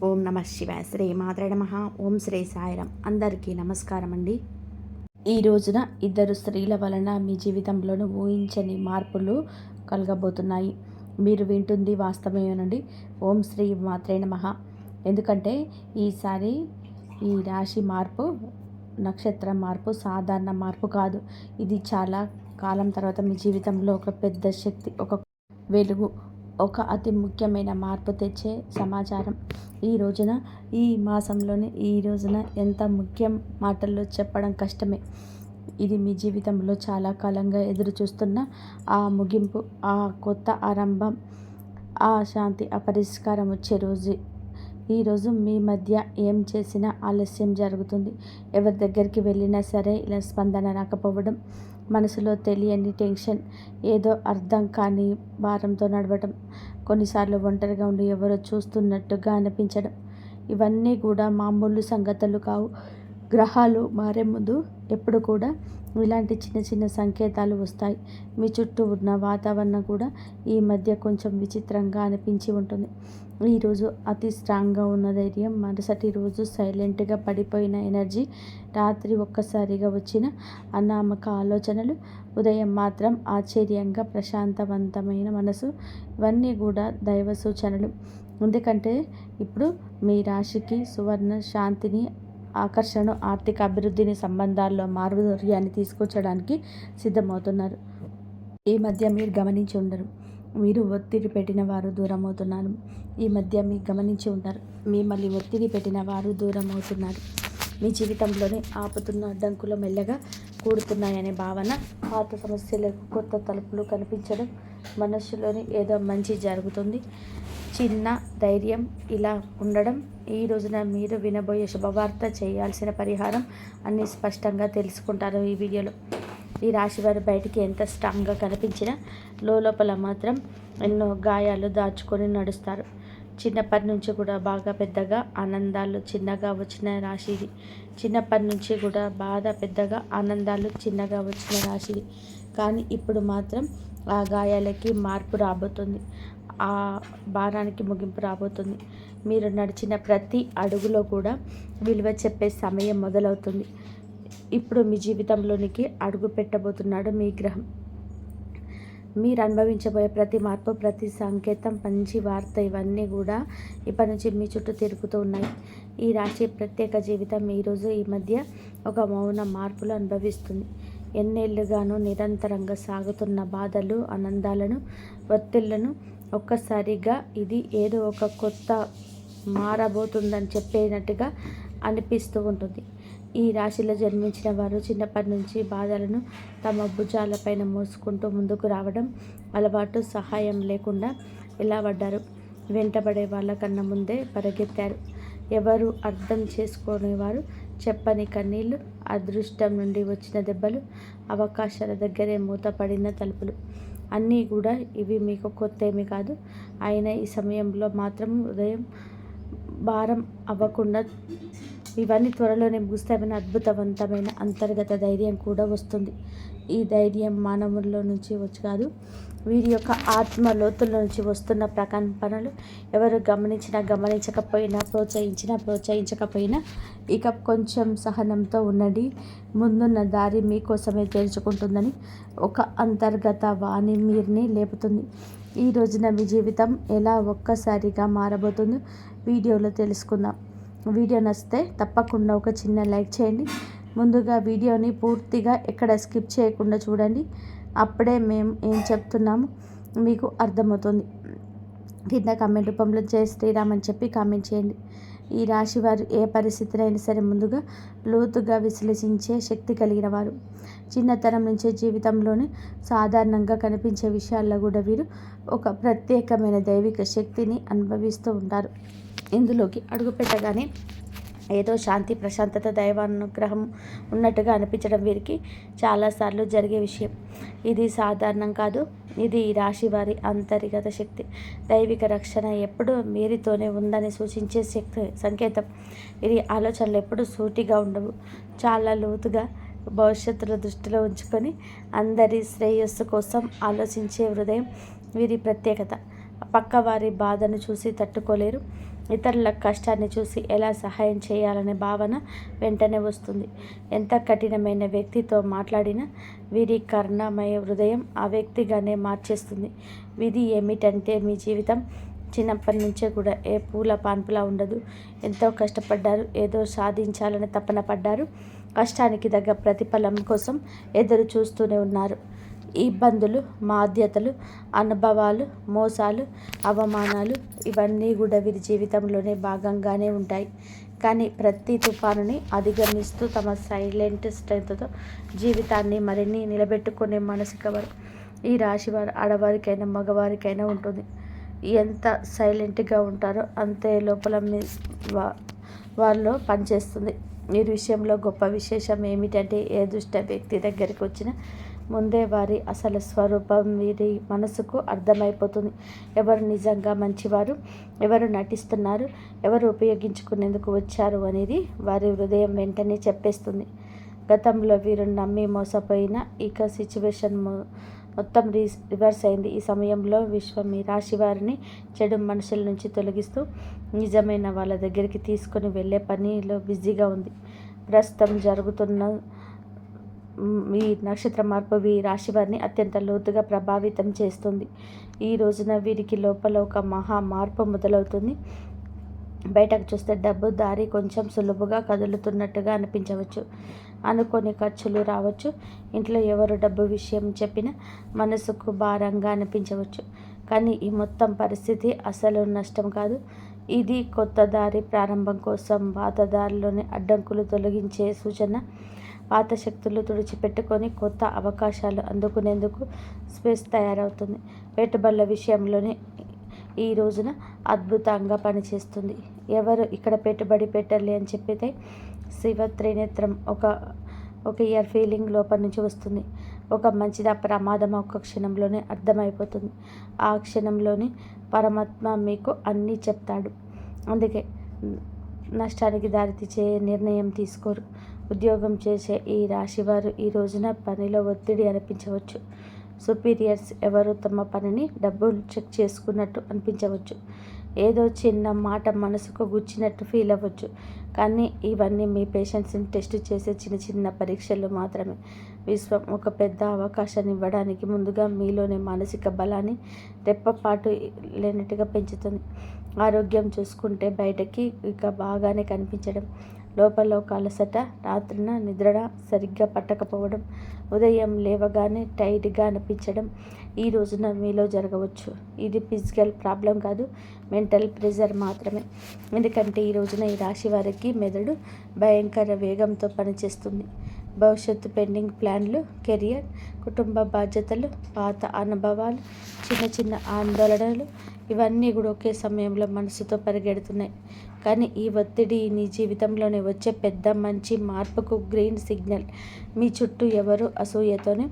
ఓం నమ శివాయ. శ్రీ మాత్రే నమః. ఓం శ్రీ సాయిరాం. అందరికీ నమస్కారం అండి. ఈ రోజున ఇద్దరు స్త్రీల వలన మీ జీవితంలోనూ ఊహించని మార్పులు కలగబోతున్నాయి. మీరు వింటుంది వాస్తవమేనండి. ఓం శ్రీ మాత్రే నమః. ఎందుకంటే ఈసారి ఈ రాశి మార్పు, నక్షత్ర మార్పు సాధారణ మార్పు కాదు. ఇది చాలా కాలం తర్వాత మీ జీవితంలో ఒక పెద్ద శక్తి, ఒక వెలుగు, ఒక అతి ముఖ్యమైన మార్పు తెచ్చే సమాచారం. ఈ రోజున, ఈ మాసంలోనే ఈ రోజున ఎంత ముఖ్యం మాటల్లో చెప్పడం కష్టమే. ఇది మీ జీవితంలో చాలా కాలంగా ఎదురు చూస్తున్న ఆ ముగింపు, ఆ కొత్త ఆరంభం, ఆ శాంతి, ఆ పరిష్కారం వచ్చే రోజు. ఈరోజు మీ మధ్య ఏం చేసినా ఆలస్యం జరుగుతుంది. ఎవరి దగ్గరికి వెళ్ళినా సరే ఇలా స్పందన రాకపోవడం, మనసులో తెలియని టెన్షన్, ఏదో అర్థం కాని భారంతో నడవటం, కొన్నిసార్లు ఒంటరిగా ఉండి ఎవరో చూస్తున్నట్టుగా అనిపించడం, ఇవన్నీ కూడా మామూలు సంగతులు కావు. గ్రహాలు మారే ముందు ఎప్పుడు కూడా ఇలాంటి చిన్న చిన్న సంకేతాలు వస్తాయి. మీ చుట్టూ ఉన్న వాతావరణం కూడా ఈ మధ్య కొంచెం విచిత్రంగా అనిపించి ఉంటుంది. ఈరోజు అతి స్ట్రాంగ్గా ఉన్న ధైర్యం, మరుసటి రోజు సైలెంట్గా పడిపోయిన ఎనర్జీ, రాత్రి ఒక్కసారిగా వచ్చిన అనామక ఆలోచనలు, ఉదయం మాత్రం ఆశ్చర్యంగా ప్రశాంతవంతమైన మనసు, ఇవన్నీ కూడా దైవ సూచనలు. ఎందుకంటే ఇప్పుడు మీ రాశికి సువర్ణ శాంతిని, ఆకర్షణ, ఆర్థిక అభివృద్ధిని, సంబంధాల్లో మాధుర్యాన్ని తీసుకొచ్చడానికి సిద్ధమవుతున్నారు. ఈ మధ్య మీరు గమనించి ఉండరు, మీరు ఒత్తిడి పెట్టిన వారు దూరం అవుతున్నారు. ఈ మధ్య మీరు గమనించి ఉంటారు, మిమ్మల్ని ఒత్తిడి పెట్టిన వారు దూరం అవుతున్నారు. మీ జీవితంలోనే ఆపుతున్న అడ్డంకులు మెల్లగా కూడుతున్నాయనే భావన, పాత సమస్యలకు కొత్త తలుపులు కనిపించడం, మనస్సులోని ఏదో మంచి జరుగుతుంది, చిన్న ధైర్యం ఇలా ఉండడం. ఈ రోజున మీరు వినబోయే శుభవార్త, చేయాల్సిన పరిహారం అన్నీ స్పష్టంగా తెలుసుకుంటారు ఈ వీడియోలో. ఈ రాశి వారు బయటికి ఎంత స్ట్రాంగ్గా కనిపించినా లోపల మాత్రం ఎన్నో గాయాలు దాచుకొని నడుస్తారు. చిన్నప్పటి నుంచి కూడా బాగా పెద్దగా ఆనందాలు చిన్నగా వచ్చిన రాశి ఇది. చిన్నప్పటి నుంచి కూడా బాగా పెద్దగా ఆనందాలు చిన్నగా వచ్చిన రాశి ఇది. కానీ ఇప్పుడు మాత్రం ఆ గాయాలకి మార్పు రాబోతుంది, ఆ భారానికి ముగింపు రాబోతుంది. మీరు నడిచిన ప్రతి అడుగులో కూడా విలువ చెప్పే సమయం మొదలవుతుంది. ఇప్పుడు మీ జీవితంలోనికి అడుగు పెట్టబోతున్నాడు మీ గ్రహం. మీరు అనుభవించబోయే ప్రతి మార్పు, ప్రతి సంకేతం, మంచి వార్త, ఇవన్నీ కూడా ఇప్పటి నుంచి మీ చుట్టూ తిరుగుతూ ఉన్నాయి. ఈ రాశి ప్రత్యేక జీవితం ఈరోజు ఈ మధ్య ఒక మౌన మార్పులు అనుభవిస్తుంది. ఎన్నేళ్లుగానూ నిరంతరంగా సాగుతున్న బాధలు, ఆనందాలను, ఒత్తిళ్లను ఒక్కసారిగా ఇది ఏదో ఒక కొత్త మారబోతుందని చెప్పేనట్టుగా అనిపిస్తూ ఉంటుంది. ఈ రాశిలో జన్మించిన వారు చిన్నప్పటి నుంచి బాధలను తమ భుజాలపైన మోసుకుంటూ ముందుకు రావడం అలవాటు. సహాయం లేకుండా ఎలా పడ్డారు, వెంటబడే వాళ్ళకన్నా ముందే పరిగెత్తారు. ఎవరు అర్థం చేసుకునేవారు, చెప్పని కన్నీళ్ళు, అదృష్టం నుండి వచ్చిన దెబ్బలు, అవకాశాల దగ్గరే మూతపడిన తలుపులు, అన్నీ కూడా ఇవి మీకు కొత్త ఏమీ కాదు. అయినా ఈ సమయంలో మాత్రం ఉదయం భారం అవ్వకుండా ఇవన్నీ త్వరలోనే ముగుస్తామని అద్భుతవంతమైన అంతర్గత ధైర్యం కూడా వస్తుంది. ఈ ధైర్యం మానవుల్లో నుంచి వచ్చి కాదు, వీరి యొక్క ఆత్మ లోతుల నుంచి వస్తున్న ప్రకంపనలు. ఎవరు గమనించినా గమనించకపోయినా, ప్రోత్సహించకపోయినా ఇక కొంచెం సహనంతో ఉండండి. ముందున్న దారి మీకోసమే తెరుచుకుంటుందని ఒక అంతర్గత వాణి మీరుని లేపుతుంది. ఈ రోజున మీ జీవితం ఎలా ఒక్కసారిగా మారబోతుందో వీడియోలో తెలుసుకుందాం. వీడియో నచ్చితే తప్పకుండా ఒక చిన్న లైక్ చేయండి. ముందుగా వీడియోని పూర్తిగా ఎక్కడ స్కిప్ చేయకుండా చూడండి. అప్పుడే మేము ఏం చెప్తున్నాము మీకు అర్థమవుతుంది. కింద కామెంట్ రూపంలో జై శ్రీరామ్ అని చెప్పి కామెంట్ చేయండి. ఈ రాశి వారు ఏ పరిస్థితినైనా సరే ముందుగా లోతుగా విశ్లేషించే శక్తి కలిగిన వారు. చిన్నతనం నుంచే జీవితంలోని సాధారణంగా కనిపించే విషయాల్లో కూడా వీరు ఒక ప్రత్యేకమైన దైవిక శక్తిని అనుభవిస్తూ ఉంటారు. ఇందులోకి అడుగుపెట్టగానే ఏదో శాంతి, ప్రశాంతత, దైవానుగ్రహం ఉన్నట్టుగా అనిపించడం వీరికి చాలాసార్లు జరిగే విషయం. ఇది సాధారణం కాదు. ఇది ఈ రాశి వారి అంతర్గత శక్తి, దైవిక రక్షణ ఎప్పుడూ మీరితోనే ఉందని సూచించే శక్తి సంకేతం. వీరి ఆలోచనలు ఎప్పుడూ సూటిగా ఉండవు, చాలా లోతుగా భవిష్యత్తులో దృష్టిలో ఉంచుకొని అందరి శ్రేయస్సు కోసం ఆలోచించే హృదయం వీరి ప్రత్యేకత. పక్కవారి బాధను చూసి తట్టుకోలేరు. ఇతరుల కష్టాన్ని చూసి ఎలా సహాయం చేయాలనే భావన వెంటనే వస్తుంది. ఎంత కఠినమైన వ్యక్తితో మాట్లాడినా వీరి కరుణామయ హృదయం ఆ వ్యక్తిగానే మార్చేస్తుంది. విధి ఏమిటంటే మీ జీవితం చిన్నప్పటి నుంచే కూడా ఏ పూల పాన్పులా ఉండదు. ఎంతో కష్టపడ్డారు, ఏదో సాధించాలని తపన పడ్డారు, కష్టానికి తగ్గ ప్రతిఫలం కోసం ఎదురు చూస్తూనే ఉన్నారు. ఇబ్బందులు, బాధ్యతలు, అనుభవాలు, మోసాలు, అవమానాలు ఇవన్నీ కూడా వీరి జీవితంలోనే భాగంగానే ఉంటాయి. కానీ ప్రతి తుఫానుని అధిగమిస్తూ తమ సైలెంట్ స్ట్రెంగ్త్తో జీవితాన్ని మరిన్ని నిలబెట్టుకునే మనసు కవరు ఈ రాశి వారు ఆడవారికైనా మగవారికైనా ఉంటుంది. ఎంత సైలెంట్గా ఉంటారో అంతే లోపల వారిలో పనిచేస్తుంది. ఈ విషయంలో గొప్ప విశేషం ఏమిటంటే ఏ దుష్ట వ్యక్తి దగ్గరికి వచ్చినా ముందే వారి అసలు స్వరూపం వీరి మనసుకు అర్థమైపోతుంది. ఎవరు నిజంగా మంచివారు, ఎవరు నటిస్తున్నారు, ఎవరు ఉపయోగించుకునేందుకు వచ్చారు అనేది వారి హృదయం వెంటనే చెప్పేస్తుంది. గతంలో వీరు నమ్మి మోసపోయిన ఇక సిచ్యువేషన్ మొత్తం రివర్స్ అయింది. ఈ సమయంలో విశ్వం ఈ రాశి వారిని చెడు మనుషుల నుంచి తొలగిస్తూ నిజమైన వాళ్ళ దగ్గరికి తీసుకొని వెళ్ళే పనిలో బిజీగా ఉంది. ప్రస్తుతం జరుగుతున్న ఈ నక్షత్ర మార్పు ఈ రాశి వారిని అత్యంత లోతుగా ప్రభావితం చేస్తుంది. ఈ రోజున వీరికి లోపల ఒక మహా మార్పు మొదలవుతుంది. బయటకు చూస్తే డబ్బు దారి కొంచెం సులువుగా కదులుతున్నట్టుగా అనిపించవచ్చు. అనుకోని ఖర్చులు రావచ్చు. ఇంట్లో ఎవరు డబ్బు విషయం చెప్పినా మనసుకు భారంగా అనిపించవచ్చు. కానీ ఈ మొత్తం పరిస్థితి అసలు నష్టం కాదు. ఇది కొత్త దారి ప్రారంభం కోసం పాత దారిలోని అడ్డంకులు తొలగించే సూచన. పాత శక్తులు తుడిచిపెట్టుకొని కొత్త అవకాశాలు అందుకునేందుకు స్పేస్ తయారవుతుంది. పెట్టుబడుల విషయంలోనే ఈ రోజున అద్భుతంగా పనిచేస్తుంది. ఎవరు ఇక్కడ పెట్టుబడి పెట్టాలి అని చెప్పితే శివ త్రినేత్రం ఒక ఇయర్ ఫీలింగ్ లోపల నుంచి వస్తుంది. ఒక మంచిదా ప్రమాదం ఒక క్షణంలోనే అర్థమైపోతుంది. ఆ క్షణంలోని పరమాత్మ మీకు అన్నీ చెప్తాడు. అందుకే నష్టానికి దారితీసే నిర్ణయం తీసుకోరు. ఉద్యోగం చేసే ఈ రాశివారు ఈ రోజున పనిలో ఒత్తిడి అనిపించవచ్చు. సుపీరియర్స్ ఎవరు తమ పనిని డబ్బులు చెక్ చేసుకున్నట్టు అనిపించవచ్చు. ఏదో చిన్న మాట మనసుకు గుచ్చినట్టు ఫీల్ అవ్వచ్చు. కానీ ఇవన్నీ మీ పేషెన్స్ని టెస్ట్ చేసే చిన్న చిన్న పరీక్షలు మాత్రమే. విశ్వం ఒక పెద్ద అవకాశాన్ని ఇవ్వడానికి ముందుగా మీలోని మానసిక బలాన్ని రెప్పపాటు లేనట్టుగా పెంచుతుంది. ఆరోగ్యం చూసుకుంటే బయటకి ఇక బాగానే కనిపించడం, లోపల ఒక అలసట, రాత్రిన నిద్ర సరిగ్గా పట్టకపోవడం, ఉదయం లేవగానే టైట్గా అనిపించడం ఈ రోజున మీలో జరగవచ్చు. ఇది ఫిజికల్ ప్రాబ్లం కాదు, మెంటల్ ప్రెజర్ మాత్రమే. ఎందుకంటే ఈ రోజున ఈ రాశి వారికి మెదడు భయంకర వేగంతో పనిచేస్తుంది. భవిష్యత్తు పెండింగ్ ప్లాన్లు, కెరియర్, కుటుంబ బాధ్యతలు, పాత అనుభవాలు, చిన్న చిన్న ఆందోళనలు ఇవన్నీ కూడా ఒకే సమయంలో మనసుతో పరిగెడుతున్నాయి. కానీ ఈ ఒత్తిడి నీ జీవితంలోనే వచ్చే పెద్ద మంచి మార్పుకు గ్రీన్ సిగ్నల్. మీ చుట్టూ ఎవరు అసూయతోనే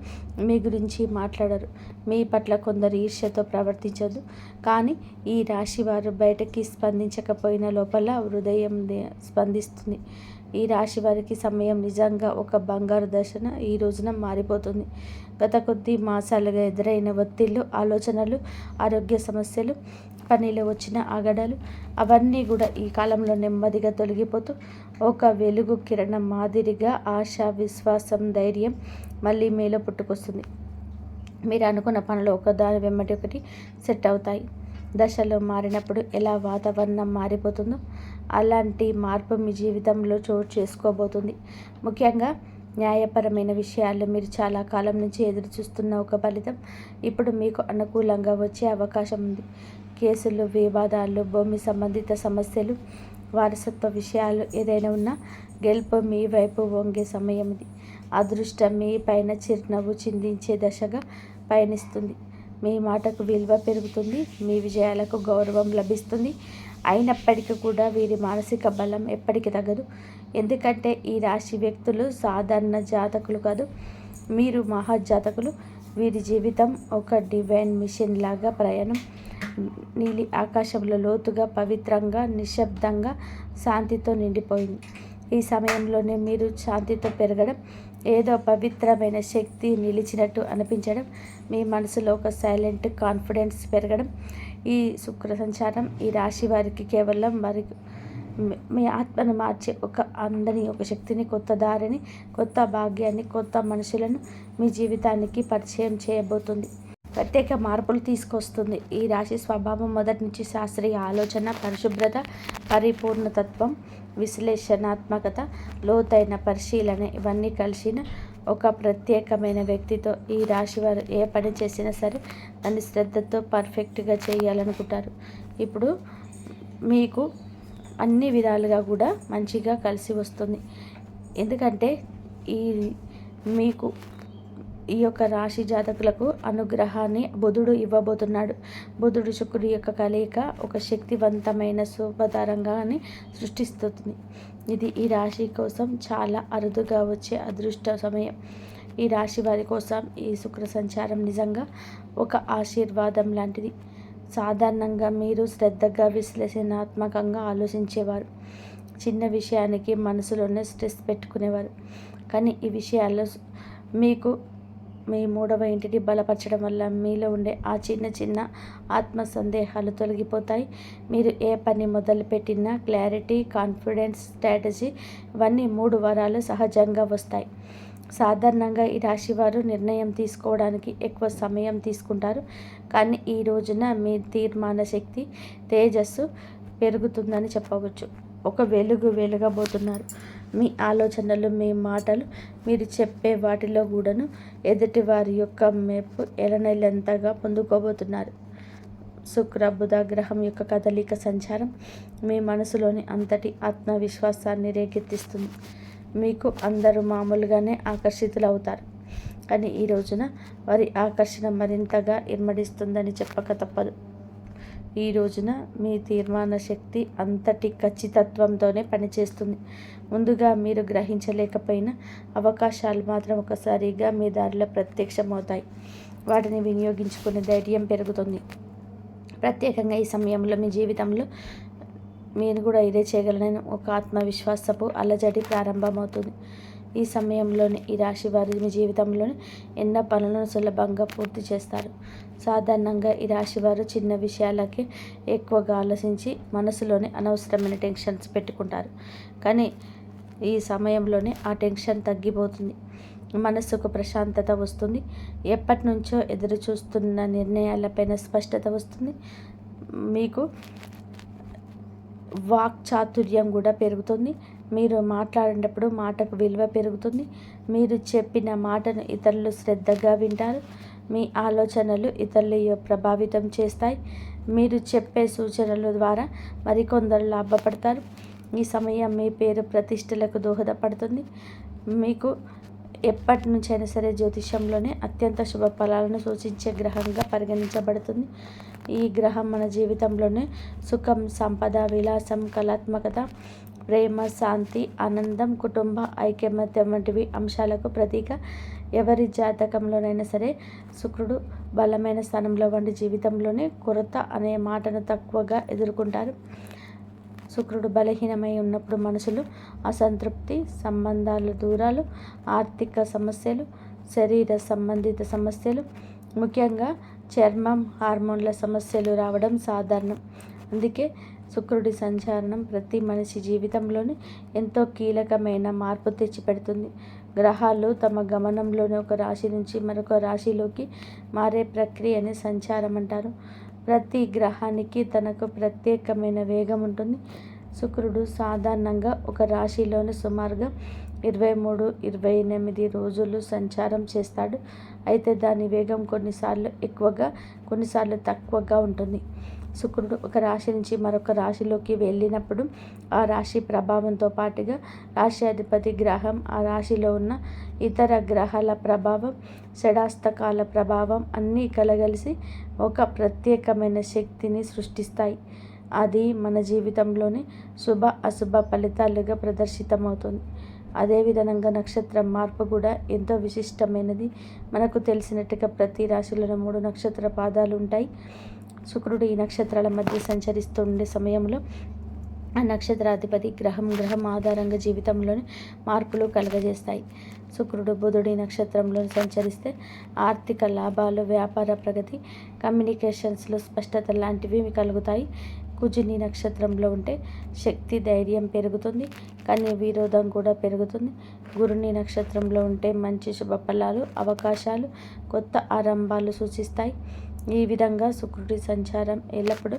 మీ గురించి మాట్లాడరు. మీ పట్ల కొందరు ఈర్ష్యతో ప్రవర్తించదు. కానీ ఈ రాశి వారు బయటకి స్పందించకపోయిన లోపల హృదయం స్పందిస్తుంది. ఈ రాశి వారికి సమయం నిజంగా ఒక బంగారు దర్శన ఈ రోజున మారిపోతుంది. గత కొద్ది మాసాలుగా ఎదురైన ఒత్తిళ్ళు, ఆలోచనలు, ఆరోగ్య సమస్యలు, పనిలో వచ్చిన ఆగడాలు అవన్నీ కూడా ఈ కాలంలో నెమ్మదిగా తొలగిపోతూ ఒక వెలుగు కిరణం మాదిరిగా ఆశ, విశ్వాసం, ధైర్యం మళ్ళీ మీలో పుట్టుకొస్తుంది. మీరు అనుకున్న పనులు ఒకదాని వెంబడి ఒకటి సెట్ అవుతాయి. దశలో మారినప్పుడు ఎలా వాతావరణం మారిపోతుందో అలాంటి మార్పు మీ జీవితంలో చోటు చేసుకోబోతుంది. ముఖ్యంగా న్యాయపరమైన విషయాల్లో మీరు చాలా కాలం నుంచి ఎదురు చూస్తున్న ఒక ఫలితం ఇప్పుడు మీకు అనుకూలంగా వచ్చే అవకాశం ఉంది. కేసులు, వివాదాలు, భూమి సంబంధిత సమస్యలు, వారసత్వ విషయాలు ఏదైనా ఉన్నా గెలుపు మీ వైపు వంగే సమయం ఇది. అదృష్టం మీ పైన చిరునవ్వు చిందించే దశగా పయనిస్తుంది. మీ మాటకు విలువ పెరుగుతుంది. మీ విజయాలకు గౌరవం లభిస్తుంది. అయినప్పటికీ కూడా వీరి మానసిక బలం ఎప్పటికీ తగ్గదు. ఎందుకంటే ఈ రాశి వ్యక్తులు సాధారణ జాతకులు కాదు, మీరు మహాజాతకులు. వీరి జీవితం ఒక డివైన్ మిషన్ లాగా ప్రయాణం. నీలి ఆకాశంలో లోతుగా, పవిత్రంగా, నిశ్శబ్దంగా, శాంతితో నిండిపోయింది. ఈ సమయంలోనే మీరు శాంతితో పెరగడం, ఏదో పవిత్రమైన శక్తి నిలిచినట్టు అనిపించడం, మీ మనసులో ఒక సైలెంట్ కాన్ఫిడెన్స్ పెరగడం ఈ శుక్ర సంచారం ఈ రాశి వారికి కేవలం వారికి మీ ఆత్మను మార్చే ఒక అందని, ఒక శక్తిని, కొత్త దారిని, కొత్త భాగ్యాన్ని, కొత్త మనుషులను మీ జీవితానికి పరిచయం చేయబోతుంది. ప్రత్యేక మార్పులు తీసుకొస్తుంది. ఈ రాశి స్వభావం మొదటి నుంచి శాస్త్రీయ ఆలోచన, పరిశుభ్రత, పరిపూర్ణతత్వం, విశ్లేషణాత్మకత, లోతైన పరిశీలన ఇవన్నీ కలిసిన ఒక ప్రత్యేకమైన వ్యక్తితో ఈ రాశి వారు ఏ పని చేసినా సరే దాన్ని శ్రద్ధతో పర్ఫెక్ట్గా చేయాలనుకుంటారు. ఇప్పుడు మీకు అన్ని విధాలుగా కూడా మంచిగా కలిసి వస్తుంది. ఎందుకంటే ఈ మీకు ఈ యొక్క రాశి జాతకులకు అనుగ్రహాన్ని బుధుడు ఇవ్వబోతున్నాడు. బుధుడు శుక్రుడి యొక్క కలయిక ఒక శక్తివంతమైన శుభతరంగాన్ని సృష్టిస్తుంది. ఇది ఈ రాశి కోసం చాలా అరుదుగా వచ్చే అదృష్ట సమయం. ఈ రాశి వారి కోసం ఈ శుక్ర సంచారం నిజంగా ఒక ఆశీర్వాదం లాంటిది. సాధారణంగా మీరు శ్రద్ధగా విశ్లేషణాత్మకంగా ఆలోచించేవారు. చిన్న విషయానికి మనసులోనే స్ట్రెస్ పెట్టుకునేవారు. కానీ ఈ విషయాల్లో మీకు మీ మూడవ ఇంటిని బలపరచడం వల్ల మీలో ఉండే ఆ చిన్న చిన్న ఆత్మ సందేహాలు తొలగిపోతాయి. మీరు ఏ పని మొదలుపెట్టినా క్లారిటీ, కాన్ఫిడెన్స్, స్ట్రాటజీ ఇవన్నీ 3 వారాలు సహజంగా వస్తాయి. సాధారణంగా ఈ రాశి వారు నిర్ణయం తీసుకోవడానికి ఎక్కువ సమయం తీసుకుంటారు. కానీ ఈ రోజున మీ తీర్మాన శక్తి, తేజస్సు పెరుగుతుందని చెప్పవచ్చు. ఒక వెలుగబోతున్నారు. మీ ఆలోచనలు, మీ మాటలు, మీరు చెప్పే వాటిలో కూడాను ఎదుటి వారి యొక్క మెప్పు ఎలనెలంతగా పొందుకోబోతున్నారు. శుక్ర బుధ గ్రహం యొక్క కదలిక సంచారం మీ మనసులోని అంతటి ఆత్మవిశ్వాసాన్ని రేకెత్తిస్తుంది. మీకు అందరూ మామూలుగానే ఆకర్షితులవుతారు. కానీ ఈ రోజున వారి ఆకర్షణ మరింతగా ఇమ్మడిస్తుందని చెప్పక తప్పదు. ఈ రోజున మీ తీర్మాన శక్తి అంతటి ఖచ్చితత్వంతోనే పనిచేస్తుంది. ముందుగా మీరు గ్రహించలేకపోయిన అవకాశాలు మాత్రం ఒకసారిగా మీ దారిలో ప్రత్యక్షమవుతాయి. వాటిని వినియోగించుకునే ధైర్యం పెరుగుతుంది. ప్రత్యేకంగా ఈ సమయంలో మీ జీవితంలో నేను కూడా ఇదే చేయగలనని ఒక ఆత్మవిశ్వాసపు అలజడి ప్రారంభమవుతుంది. ఈ సమయంలోనే ఈ రాశి వారి మీ జీవితంలోని ఎన్నో పనులను సులభంగా పూర్తి చేస్తారు. సాధారణంగా ఈ రాశి వారు చిన్న విషయాలకే ఎక్కువగా ఆలోచించి మనసులోని అనవసరమైన టెన్షన్స్ పెట్టుకుంటారు. కానీ ఈ సమయంలోనే ఆ టెన్షన్ తగ్గిపోతుంది. మనస్సుకు ప్రశాంతత వస్తుంది. ఎప్పటి నుంచో ఎదురు చూస్తున్న నిర్ణయాలపైన స్పష్టత వస్తుంది. మీకు వాక్చాతుర్యం కూడా పెరుగుతుంది. మీరు మాట్లాడేటప్పుడు మాటకు విలువ పెరుగుతుంది. మీరు చెప్పిన మాటను ఇతరులు శ్రద్ధగా వింటారు. మీ ఆలోచనలు ఇతరులు ప్రభావితం చేస్తాయి. మీరు చెప్పే సూచనల ద్వారా మరికొందరు లాభపడతారు. ఈ సమయం మీ పేరు ప్రతిష్టలకు దోహదపడుతుంది. మీకు ఎప్పటి నుంచైనా సరే జ్యోతిషంలోనే అత్యంత శుభ ఫలాలను సూచించే గ్రహంగా పరిగణించబడుతుంది. ఈ గ్రహం మన జీవితంలోనే సుఖం, సంపద, విలాసం, కళాత్మకత, ప్రేమ, శాంతి, ఆనందం, కుటుంబ ఐకమత్యం వంటివి అంశాలకు ప్రతీక. ఎవరి జాతకంలోనైనా సరే శుక్రుడు బలమైన స్థానంలో వంటి జీవితంలోనే కొరత అనే మాటను తక్కువగా ఎదుర్కొంటారు. శుక్రుడు బలహీనమై ఉన్నప్పుడు మనుషులు అసంతృప్తి, సంబంధాల దూరాలు, ఆర్థిక సమస్యలు, శరీర సంబంధిత సమస్యలు, ముఖ్యంగా చర్మం, హార్మోన్ల సమస్యలు రావడం సాధారణం. అందుకే శుక్రుడి సంచారణం ప్రతి మనిషి జీవితంలోని ఎంతో కీలకమైన మార్పు తెచ్చిపెడుతుంది. గ్రహాలు తమ గమనంలోని ఒక రాశి నుంచి మరొక రాశిలోకి మారే ప్రక్రియని సంచారం అంటారు. ప్రతి గ్రహానికి తనకు ప్రత్యేకమైన వేగం ఉంటుంది. శుక్రుడు సాధారణంగా ఒక రాశిలోని సుమారుగా 23-28 రోజులు సంచారం చేస్తాడు. అయితే దాని వేగం కొన్నిసార్లు ఎక్కువగా, కొన్నిసార్లు తక్కువగా ఉంటుంది. శుక్రుడు ఒక రాశి నుంచి మరొక రాశిలోకి వెళ్ళినప్పుడు ఆ రాశి ప్రభావంతో పాటుగా రాశ్యాధిపతి గ్రహం, ఆ రాశిలో ఉన్న ఇతర గ్రహాల ప్రభావం, షడాస్తకాల ప్రభావం అన్నీ కలగలిసి ఒక ప్రత్యేకమైన శక్తిని సృష్టిస్తాయి. అది మన జీవితంలోని శుభ అశుభ ఫలితాలుగా ప్రదర్శితమవుతుంది. అదేవిధంగా నక్షత్రం మార్పు కూడా ఎంతో విశిష్టమైనది. మనకు తెలిసినట్టుగా ప్రతి రాశిలోనూ 3 నక్షత్ర పాదాలు ఉంటాయి. శుక్రుడు ఈ నక్షత్రాల మధ్య సంచరిస్తుండే సమయంలో ఆ నక్షత్రాధిపతి గ్రహం ఆధారంగా జీవితంలోని మార్పులు కలుగజేస్తాయి. శుక్రుడు బుధుడి నక్షత్రంలో సంచరిస్తే ఆర్థిక లాభాలు, వ్యాపార ప్రగతి, కమ్యూనికేషన్స్లో స్పష్టత లాంటివి కలుగుతాయి. కుజుని నక్షత్రంలో ఉంటే శక్తి, ధైర్యం పెరుగుతుంది, కానీ విరోధం కూడా పెరుగుతుంది. గురుని నక్షత్రంలో ఉంటే మంచి శుభఫలాలు, అవకాశాలు, కొత్త ఆరంభాలు సూచిస్తాయి. ఈ విధంగా శుక్రుడి సంచారం ఎల్లప్పుడూ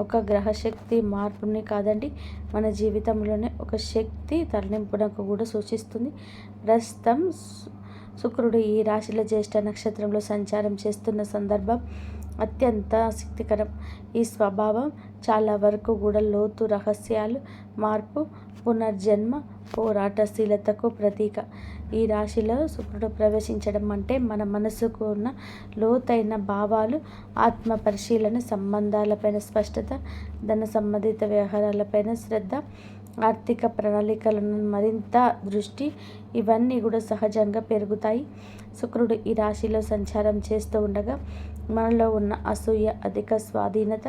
ఒక గ్రహశక్తి మార్పుని కాదండి, మన జీవితంలోనే ఒక శక్తి తరలింపునకు కూడా సూచిస్తుంది. ప్రస్తుతం శుక్రుడు ఈ రాశిలో జ్యేష్ఠ నక్షత్రంలో సంచారం చేస్తున్న సందర్భం అత్యంత ఆసక్తికరం. ఈ స్వభావం చాలా వరకు కూడా లోతు రహస్యాలు, మార్పు, పునర్జన్మ, పోరాటశీలతకు ప్రతీక. ఈ రాశిలో శుక్రుడు ప్రవేశించడం అంటే మన మనసుకు ఉన్న లోతైన భావాలు, ఆత్మ పరిశీలన, సంబంధాలపైన స్పష్టత, ధన సంబంధిత వ్యవహారాలపైన శ్రద్ధ, ఆర్థిక ప్రణాళికలను మరింత దృష్టి, ఇవన్నీ కూడా సహజంగా పెరుగుతాయి. శుక్రుడు ఈ రాశిలో సంచారం చేస్తూ ఉండగా మనలో ఉన్న అసూయ, అధిక స్వాధీనత,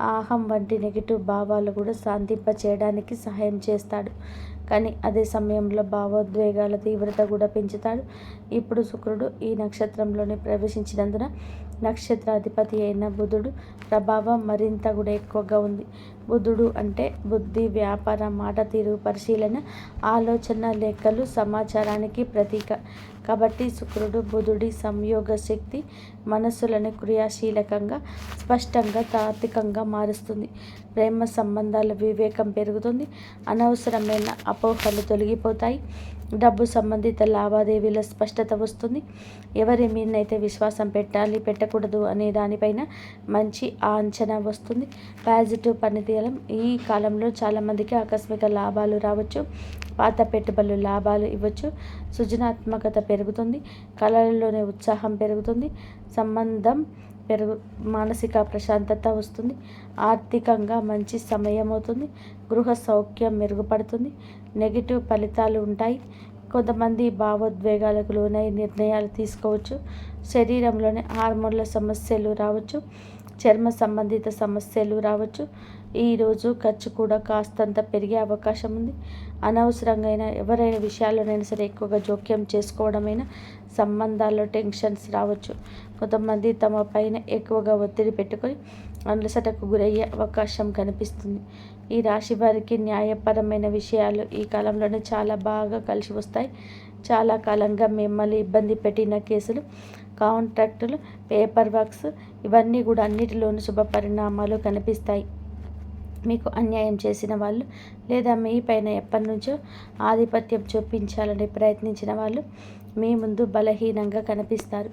అహం వంటి నెగిటివ్ భావాలు కూడా శాంతింప చేయడానికి సహాయం చేస్తాడు. కానీ అదే సమయంలో భావోద్వేగాల తీవ్రత కూడా పెంచుతాడు. ఇప్పుడు శుక్రుడు ఈ నక్షత్రంలోని ప్రవేశించినందున నక్షత్రాధిపతి అయిన బుధుడు ప్రభావం మరింత కూడా ఎక్కువగా ఉంది. బుధుడు అంటే బుద్ధి, వ్యాపార, మాట తీరు, పరిశీలన, ఆలోచన, లెక్కలు, సమాచారానికి ప్రతీక. కాబట్టి శుక్రుడు బుధుడి సంయోగ శక్తి మనస్సులను క్రియాశీలకంగా, స్పష్టంగా, తాత్వికంగా మారుస్తుంది. ప్రేమ సంబంధాల వివేకం పెరుగుతుంది, అనవసరమైన అపోహలు తొలగిపోతాయి, డబ్బు సంబంధిత లావాదేవీల స్పష్టత వస్తుంది. ఎవరి మీదనైతే విశ్వాసం పెట్టాలి, పెట్టకూడదు అనే దానిపైన మంచి అంచనా వస్తుంది. పాజిటివ్ పనితీరం. ఈ కాలంలో చాలామందికి ఆకస్మిక లాభాలు రావచ్చు, పాత పెట్టుబడులు లాభాలు ఇవ్వచ్చు, సృజనాత్మకత పెరుగుతుంది, కళలలోనే ఉత్సాహం పెరుగుతుంది, సంబంధం మానసిక ప్రశాంతత వస్తుంది, ఆర్థికంగా మంచి సమయం అవుతుంది, గృహ సౌఖ్యం మెరుగుపడుతుంది, నెగిటివ్ ఫలితాలు ఉంటాయి. కొంతమంది భావోద్వేగాలకు లోనై నిర్ణయాలు తీసుకోవచ్చు, శరీరంలోని హార్మోన్ల సమస్యలు రావచ్చు, చర్మ సంబంధిత సమస్యలు రావచ్చు. ఈరోజు ఖర్చు కూడా కాస్తంత పెరిగే అవకాశం ఉంది. అనవసరంగా ఎవరైనా విషయాల్లోనైనా సరే ఎక్కువగా జోక్యం చేసుకోవడమైనా సంబంధాల్లో టెన్షన్స్ రావచ్చు. కొంతమంది తమ పైన ఎక్కువగా ఒత్తిడి పెట్టుకొని అలసటకు గురయ్యే అవకాశం కనిపిస్తుంది. ఈ రాశి వారికి న్యాయపరమైన విషయాలు ఈ కాలంలోనే చాలా బాగా కలిసి వస్తాయి. చాలా కాలంగా మిమ్మల్ని ఇబ్బంది పెట్టిన కేసులు, కాంట్రాక్టులు, పేపర్ వర్క్స్, ఇవన్నీ కూడా అన్నిటిలోనూ శుభ పరిణామాలు కనిపిస్తాయి. మీకు అన్యాయం చేసిన వాళ్ళు లేదా మీ పైన ఎప్పటి నుంచో ఆధిపత్యం చూపించాలని ప్రయత్నించిన వాళ్ళు మీ ముందు బలహీనంగా కనిపిస్తారు.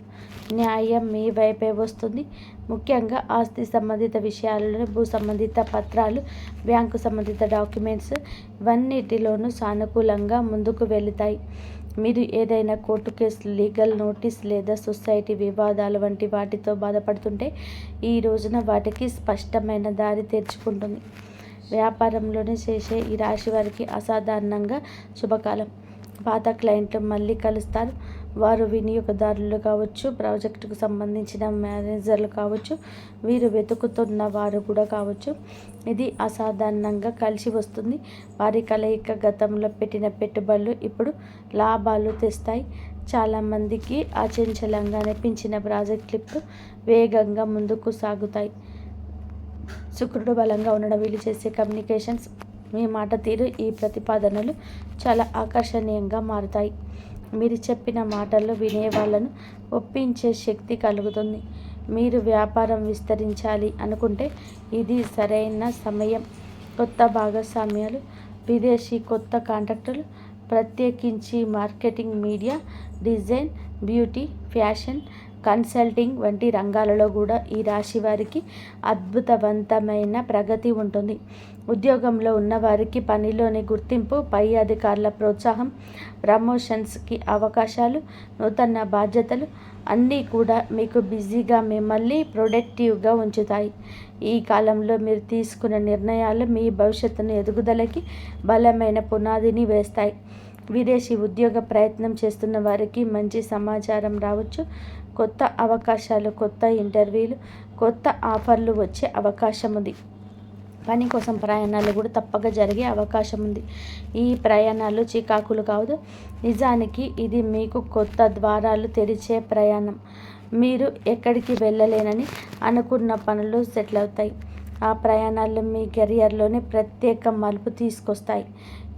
న్యాయం మీ వైపే వస్తుంది. ముఖ్యంగా ఆస్తి సంబంధిత విషయాలలో భూ సంబంధిత పత్రాలు, బ్యాంకు సంబంధిత డాక్యుమెంట్స్, ఇవన్నిటిలోనూ సానుకూలంగా ముందుకు వెళుతాయి. మీరు ఏదైనా కోర్టు కేసు, లీగల్ నోటీస్ లేదా సొసైటీ వివాదాలు వంటి వాటితో బాధపడుతుంటే ఈ రోజున వాటికి స్పష్టమైన దారి తెరుచుకుంటుంది. వ్యాపారంలోనే చేసే ఈ రాశి వారికి అసాధారణంగా శుభకాలం. పాత క్లయింట్లు మళ్ళీ కలుస్తారు. వారు వినియోగదారులు కావచ్చు, ప్రాజెక్టుకు సంబంధించిన మేనేజర్లు కావచ్చు, వీరు వెతుకుతున్న వారు కూడా కావచ్చు. ఇది అసాధారణంగా కలిసి వస్తుంది. వారి కలయిక గతంలో పెట్టిన పెట్టుబడులు ఇప్పుడు లాభాలు తెస్తాయి. చాలామందికి అచంచలంగా అనిపించిన ప్రాజెక్టులు వేగంగా ముందుకు సాగుతాయి. శుక్రుడు బలంగా ఉండడం వీలు చేసే కమ్యూనికేషన్స్, మీ మాట తీరు, ఈ ప్రతిపాదనలు చాలా ఆకర్షణీయంగా మారుతాయి. మీరు చెప్పిన మాటల్లో వినే వాళ్ళను ఒప్పించే శక్తి కలుగుతుంది. మీరు వ్యాపారం విస్తరించాలి అనుకుంటే ఇది సరైన సమయం. కొత్త భాగస్వామ్యాలు, విదేశీ కొత్త కాంట్రాక్టులు, ప్రత్యేకించి marketing, media, design, beauty, fashion, consulting వంటి రంగాలలో కూడా ఈ రాశి వారికి అద్భుతవంతమైన ప్రగతి ఉంటుంది. ఉద్యోగంలో ఉన్నవారికి పనిలోని గుర్తింపు, పై అధికారుల ప్రోత్సాహం, ప్రమోషన్స్కి అవకాశాలు, నూతన బాధ్యతలు అన్నీ కూడా మీకు బిజీగా, మిమ్మల్ని ప్రొడక్టివ్గా ఉంచుతాయి. ఈ కాలంలో మీరు తీసుకున్న నిర్ణయాలు మీ భవిష్యత్తును ఎదుగుదలకి బలమైన పునాదిని వేస్తాయి. విదేశీ ఉద్యోగ ప్రయత్నం చేస్తున్న వారికి మంచి సమాచారం రావచ్చు. కొత్త అవకాశాలు, కొత్త ఇంటర్వ్యూలు, కొత్త ఆఫర్లు వచ్చే అవకాశం ఉంది. పని కోసం ప్రయాణాలు కూడా తప్పక జరిగే అవకాశం ఉంది. ఈ ప్రయాణాలు చికాకులు కాదు, నిజానికి ఇది మీకు కొత్త ద్వారాలు తెరిచే ప్రయాణం. మీరు ఎక్కడికి వెళ్ళలేనని అనుకున్న పనులు సెటిల్ అవుతాయి. ఆ ప్రయాణాలు మీ కెరియర్లోనే ప్రత్యేక మలుపు తీసుకొస్తాయి.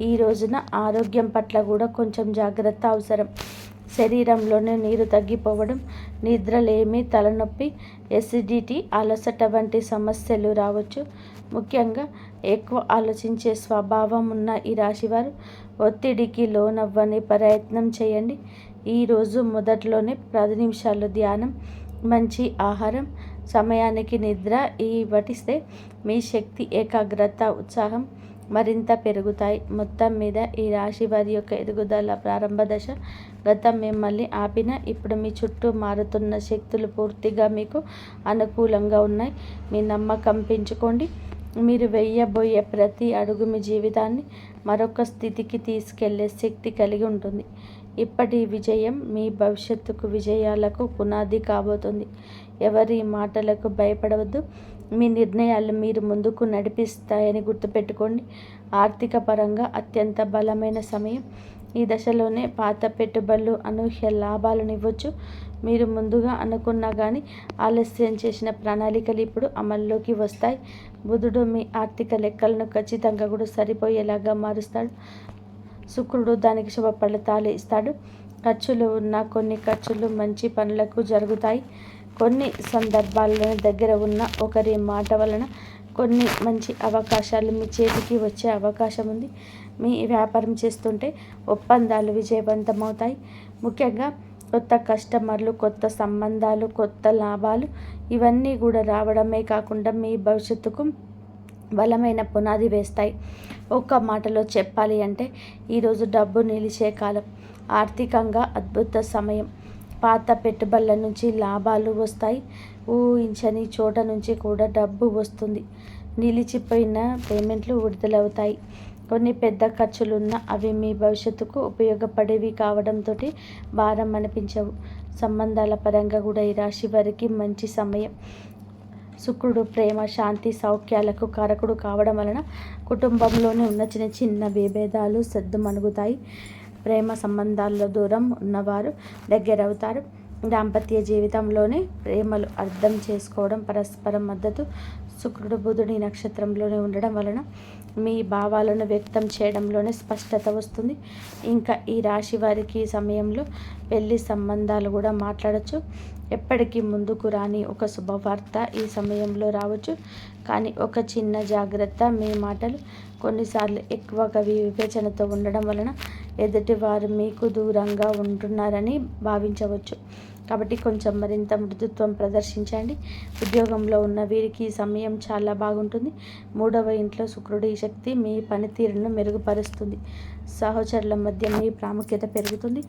ఈ రోజున ఆరోగ్యం పట్ల కూడా కొంచెం జాగ్రత్త అవసరం. శరీరంలోనే నీరు తగ్గిపోవడం, నిద్రలేమి, తలనొప్పి, ఎసిడిటీ, అలసట వంటి సమస్యలు రావచ్చు. ముఖ్యంగా ఎక్కువ ఆలోచించే స్వభావం ఉన్న ఈ రాశివారు ఒత్తిడికి లోనవ్వని ప్రయత్నం చేయండి. ఈరోజు మొదట్లోనే 10 నిమిషాలు ధ్యానం, మంచి ఆహారం, సమయానికి నిద్ర పఠిస్తే మీ శక్తి, ఏకాగ్రత, ఉత్సాహం మరింత పెరుగుతాయి. మొత్తం మీద ఈ రాశి వారి యొక్క ఎదుగుదల ప్రారంభ దశ. గతం మిమ్మల్ని ఆపిన ఇప్పుడు మీ చుట్టూ మారుతున్న శక్తులు పూర్తిగా మీకు అనుకూలంగా ఉన్నాయి. మీ నమ్మకం పెంచుకోండి. మీరు వేయబోయే ప్రతి అడుగు మీ జీవితాన్ని మరొక స్థితికి తీసుకెళ్లే శక్తి కలిగి ఉంటుంది. ఇప్పటి విజయం మీ భవిష్యత్తుకు విజయాలకు పునాది కాబోతుంది. ఎవరి మాటలకు భయపడవద్దు. మీ నిర్ణయాలు మీరు ముందుకు నడిపిస్తాయని గుర్తుపెట్టుకోండి. ఆర్థిక పరంగా అత్యంత బలమైన సమయం. ఈ దశలోనే పాత పెట్టుబడులు అనూహ్య లాభాలను ఇవ్వచ్చు. మీరు ముందుగా అనుకున్నా కానీ ఆలస్యం చేసిన ప్రణాళికలు ఇప్పుడు అమల్లోకి వస్తాయి. బుధుడు మీ ఆర్థిక లెక్కలను ఖచ్చితంగా కూడా సరిపోయేలాగా మారుస్తాడు. శుక్రుడు దానికి శుభ ఫలితాలు ఇస్తాడు. ఖర్చులు ఉన్న కొన్ని ఖర్చులు మంచి పనులకు జరుగుతాయి. కొన్ని సందర్భాల్లో దగ్గర ఉన్న ఒకరి మాట వలన కొన్ని మంచి అవకాశాలు మీ చేతికి వచ్చే అవకాశం ఉంది. మీ వ్యాపారం చేస్తుంటే ఒప్పందాలు విజయవంతమవుతాయి. ముఖ్యంగా కొత్త కస్టమర్లు, కొత్త సంబంధాలు, కొత్త లాభాలు ఇవన్నీ కూడా రావడమే కాకుండా మీ భవిష్యత్తుకు బలమైన పునాది వేస్తాయి. ఒక్క మాటలో చెప్పాలి అంటే ఈరోజు డబ్బు నిలిచే కాలం. ఆర్థికంగా అద్భుత సమయం. పాత పెట్టుబడుల నుంచి లాభాలు వస్తాయి. ఊహించని చోట నుంచి కూడా డబ్బు వస్తుంది. నిలిచిపోయిన పేమెంట్లు విడుదలవుతాయి. కొన్ని పెద్ద ఖర్చులున్నా అవి మీ భవిష్యత్తుకు ఉపయోగపడేవి కావడంతో భారం అనిపించవు. సంబంధాల పరంగా కూడా ఈ రాశి వారికి మంచి సమయం. శుక్రుడు ప్రేమ, శాంతి, సౌఖ్యాలకు కారకుడు కావడం వలన కుటుంబంలోనే ఉన్న చిన్న చిన్న విభేదాలు సద్దుమణుగుతాయి. ప్రేమ సంబంధాల్లో దూరం ఉన్నవారు దగ్గరవుతారు. దాంపత్య జీవితంలోనే ప్రేమలు అర్థం చేసుకోవడం, పరస్పరం మద్దతు. శుక్రుడు బుధుడి నక్షత్రంలోనే ఉండడం వలన మీ భావాలను వ్యక్తం చేయడంలోనే స్పష్టత వస్తుంది. ఇంకా ఈ రాశి వారికి ఈ సమయంలో పెళ్లి సంబంధాలు కూడా మాట్లాడచ్చు. ఎప్పటికీ ముందుకు రాని ఒక శుభవార్త ఈ సమయంలో రావచ్చు. కానీ ఒక చిన్న జాగ్రత్త, మీ మాటలు కొన్నిసార్లు ఎక్కువగా వివేచనతో ఉండడం వలన ఎదుటివారు మీకు దూరంగా ఉంటున్నారని భావించవచ్చు. కాబట్టి కొంచెం మరింత మృదుత్వం ప్రదర్శించండి. ఉద్యోగంలో ఉన్న వీరికి ఈ సమయం చాలా బాగుంటుంది. 3వ ఇంట్లో శుక్రుడి శక్తి మీ పనితీరును మెరుగుపరుస్తుంది. సహచరుల మధ్య మీ ప్రాముఖ్యత పెరుగుతుంది.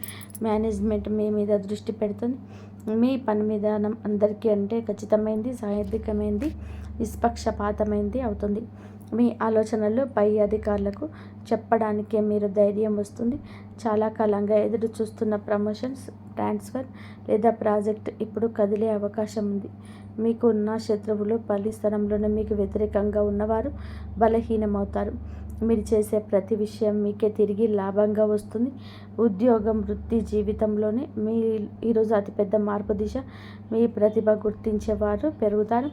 మేనేజ్మెంట్ మీ మీద దృష్టి పెడుతుంది. మీ పని విధానం అందరికీ అంటే ఖచ్చితమైంది, సాంకేతికమైంది, నిష్పక్షపాతమైంది అవుతుంది. మీ ఆలోచనలు పై అధికారులకు చెప్పడానికే మీరు ధైర్యం వస్తుంది. చాలా కాలంగా ఎదురు చూస్తున్న ప్రమోషన్స్, ట్రాన్స్ఫర్ లేదా ప్రాజెక్ట్ ఇప్పుడు కదిలే అవకాశం ఉంది. మీకు ఉన్న శత్రువులు పల్లి స్థలంలోనే మీకు వ్యతిరేకంగా ఉన్నవారు బలహీనమవుతారు. మీరు చేసే ప్రతి విషయం మీకే తిరిగి లాభంగా వస్తుంది. ఉద్యోగం, వృత్తి జీవితంలోనే మీ ఈరోజు అతిపెద్ద మార్పు దిశ. మీ ప్రతిభ గుర్తించేవారు పెరుగుతారు.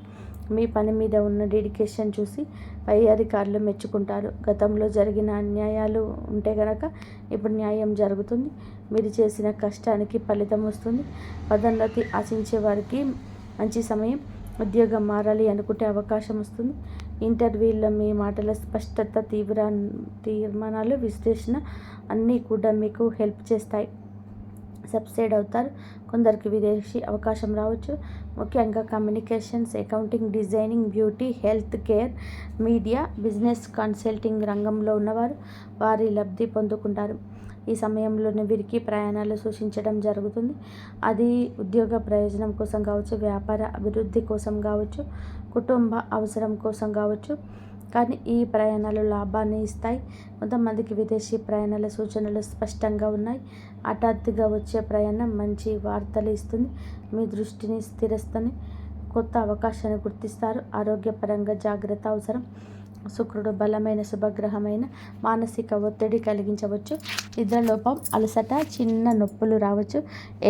మీ పని మీద ఉన్న డెడికేషన్ చూసి పై అధికారులు మెచ్చుకుంటారు. గతంలో జరిగిన అన్యాయాలు ఉంటే కనుక ఇప్పుడు న్యాయం జరుగుతుంది. మీరు చేసిన కష్టానికి ఫలితం వస్తుంది. పదోన్నతి ఆశించే వారికి మంచి సమయం. ఉద్యోగం మారాలి అనుకుంటే అవకాశం వస్తుంది. ఇంటర్వ్యూల్లో మీ మాటల స్పష్టత, తీర్మానాలు, విశ్లేషణ అన్నీ కూడా మీకు హెల్ప్ చేస్తాయి. సబ్సైడ్ అవుతారు. కొందరికి విదేశీ అవకాశం రావచ్చు. ముఖ్యంగా communications, accounting, designing, beauty, health care, media, business, consulting రంగంలో ఉన్నవారు వారి లబ్ధి పొందుకుంటారు. ఈ సమయంలోనే వీరికి ప్రయాణాలు సూచించడం జరుగుతుంది. అది ఉద్యోగ ప్రయోజనం కోసం కావచ్చు, వ్యాపార అభివృద్ధి కోసం కావచ్చు, కుటుంబ అవసరం కోసం కావచ్చు. కానీ ఈ ప్రయాణాలు లాభాన్ని ఇస్తాయి. కొంతమందికి విదేశీ ప్రయాణాల సూచనలు స్పష్టంగా ఉన్నాయి. హఠాత్తుగా వచ్చే ప్రయాణం మంచి వార్తలు ఇస్తుంది. మీ దృష్టిని స్థిరస్తని కొత్త అవకాశాన్ని గుర్తిస్తారు. ఆరోగ్యపరంగా జాగ్రత్త అవసరం. శుక్రుడు బలమైన శుభగ్రహమైన మానసిక ఒత్తిడి కలిగించవచ్చు. నిద్రలోపం, అలసట, చిన్న నొప్పులు రావచ్చు.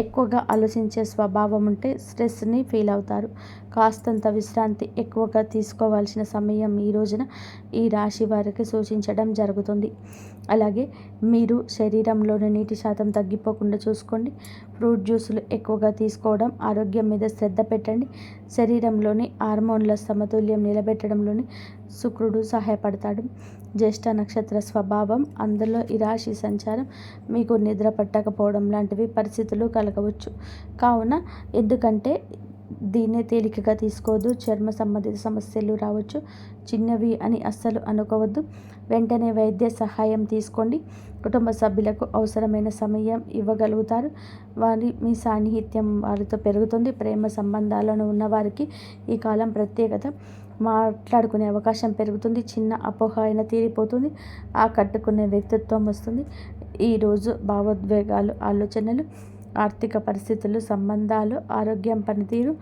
ఎక్కువగా ఆలోచించే స్వభావం ఉంటే స్ట్రెస్ని ఫీల్ అవుతారు. కాస్తంత విశ్రాంతి ఎక్కువగా తీసుకోవాల్సిన సమయం ఈ రోజున ఈ రాశి వారికి సూచించడం జరుగుతుంది. అలాగే మీరు శరీరంలోని నీటి శాతం తగ్గిపోకుండా చూసుకోండి. ఫ్రూట్ జ్యూసులు ఎక్కువగా తీసుకోవడం, ఆరోగ్యం మీద శ్రద్ధ పెట్టండి. శరీరంలోని హార్మోన్ల సమతుల్యం నిలబెట్టడంలోని శుక్రుడు సహాయపడతాడు. జ్యేష్ఠ నక్షత్ర స్వభావం, అందులో ఈ రాశి సంచారం మీకు నిద్ర పట్టకపోవడం లాంటివి పరిస్థితులు కలగవచ్చు. కావున ఎందుకంటే దీన్నే తేలికగా తీసుకోవద్దు. చర్మ సంబంధిత సమస్యలు రావచ్చు. చిన్నవి అని అస్సలు అనుకోవద్దు. వెంటనే వైద్య సహాయం తీసుకోండి. కుటుంబ సభ్యులకు అవసరమైన సమయం ఇవ్వగలుగుతారు. మీ సాన్నిహిత్యం వారితో పెరుగుతుంది. ప్రేమ సంబంధాలను ఉన్నవారికి ఈ కాలం ప్రత్యేకత. మాట్లాడుకునే అవకాశం పెరుగుతుంది. చిన్న అపోహ అయినా తీరిపోతుంది. కట్టుకునే వ్యక్తిత్వం వస్తుంది. ఈరోజు భావోద్వేగాలు, ఆలోచనలు, ఆర్థిక పరిస్థితులు, సంబంధాలు, ఆరోగ్యం, పనితీరు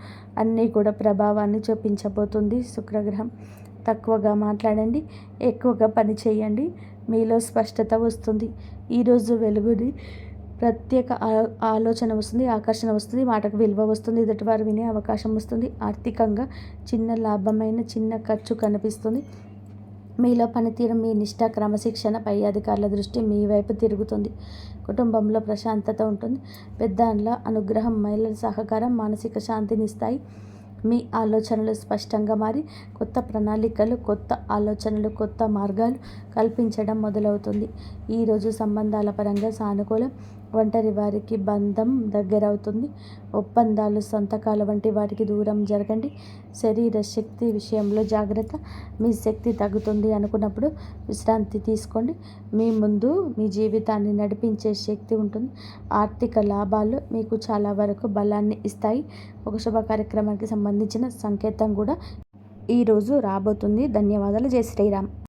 అన్నీ కూడా ప్రభావాన్ని చూపించబోతుంది శుక్రగ్రహం. తక్కువగా మాట్లాడండి, ఎక్కువగా పని చేయండి. మీలో స్పష్టత వస్తుంది. ఈరోజు వెలుగుని ప్రత్యేక ఆలోచన వస్తుంది, ఆకర్షణ వస్తుంది, మాటకు విలువ వస్తుంది, ఎదుటివారు వినే అవకాశం వస్తుంది. ఆర్థికంగా చిన్న లాభమైన చిన్న ఖర్చు కనిపిస్తుంది. మీలో పనితీరు, మీ నిష్ఠ, క్రమశిక్షణ, పై అధికారుల దృష్టి మీ వైపు తిరుగుతుంది. కుటుంబంలో ప్రశాంతత ఉంటుంది. పెద్దల అనుగ్రహం, మహిళల సహకారం మానసిక శాంతినిస్తాయి. మీ ఆలోచనలు స్పష్టంగా మారి కొత్త ప్రణాళికలు, కొత్త ఆలోచనలు, కొత్త మార్గాలు కల్పించడం మొదలవుతుంది. ఈరోజు సంబంధాల పరంగా సానుకూలం. ఒంటరి వారికి బంధం దగ్గరవుతుంది. ఒప్పందాలు, సంతకాల వంటి వాటికి దూరం జరగండి. శరీర శక్తి విషయంలో జాగ్రత్త. మీ శక్తి తగ్గుతుంది అనుకున్నప్పుడు విశ్రాంతి తీసుకోండి. మీ ముందు మీ జీవితాన్ని నడిపించే శక్తి ఉంటుంది. ఆర్థిక లాభాలు మీకు చాలా వరకు బలాన్ని ఇస్తాయి. ఒక శుభ కార్యక్రమానికి సంబంధించిన సంకేతం కూడా ఈరోజు రాబోతుంది. ధన్యవాదాలు. జై శ్రీరామ్.